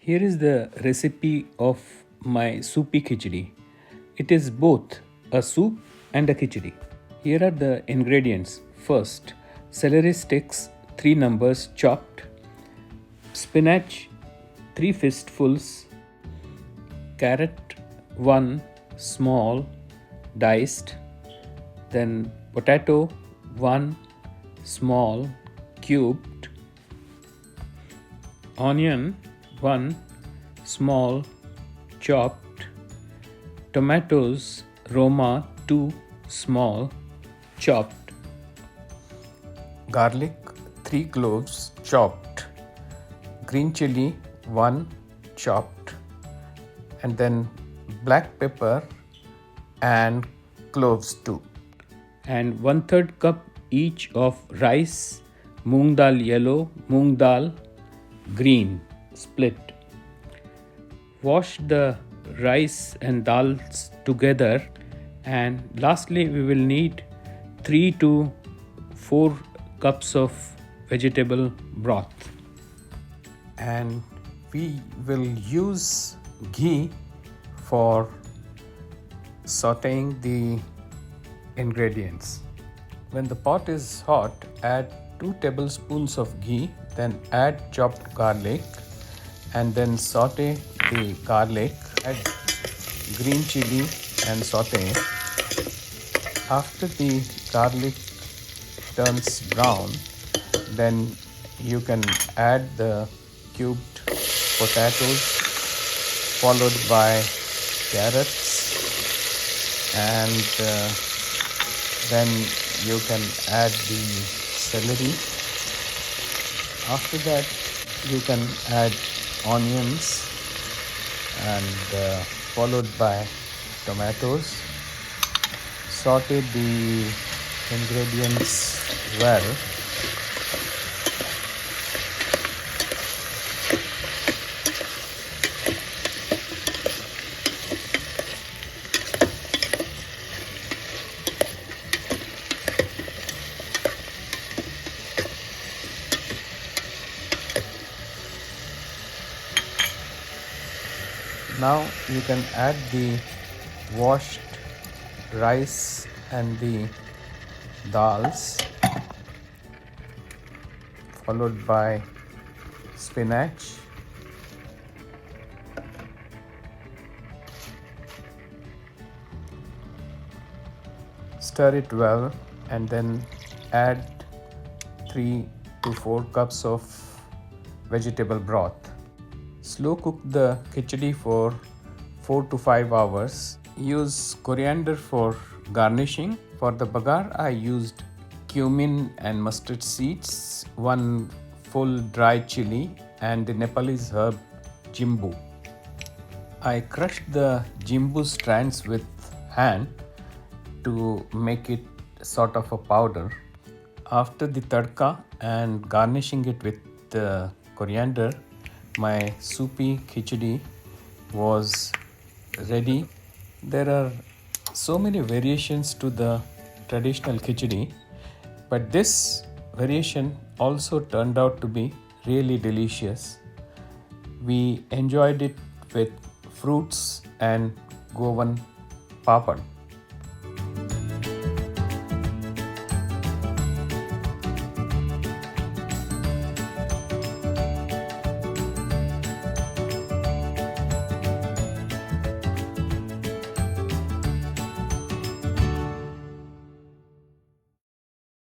Here is the recipe of my Soupy Khichdee. It is both a soup and a khichdi. Here are the ingredients. First, celery sticks 3 numbers chopped, spinach 3 fistfuls, carrot 1 small diced, then potato 1 small cubed, onion 1 small chopped, tomatoes Roma 2 small chopped, garlic 3 cloves chopped, green chili 1 chopped, and then black pepper and cloves 2, and 1/3 cup each of rice, moong dal yellow, moong dal green split. Wash the rice and dals together, and lastly we will need 3 to 4 cups of vegetable broth, and we will use ghee for sauteing the ingredients. When the pot is hot, add 2 tablespoons of ghee, then add chopped garlic and then saute the garlic, add green chili and saute. After the garlic turns brown, then you can add the cubed potatoes followed by carrots, and then you can add the celery. After that you can add onions and followed by tomatoes. Saute the ingredients well. Now you can add the washed rice and the dals, followed by spinach, stir it well, and then add 3 to 4 cups of vegetable broth. Slow cook the khichdi for 4 to 5 hours. Use coriander for garnishing. For the bagaar, I used cumin and mustard seeds, 1 full dry chili, and the Nepalese herb Jimboo. I crushed the Jimboo strands with hand to make it sort of a powder. After the tadka and garnishing it with coriander, my Soupy Khichdee was ready. There are so many variations to the traditional khichdi, but this variation also turned out to be really delicious. We enjoyed it with fruits and Goan papad.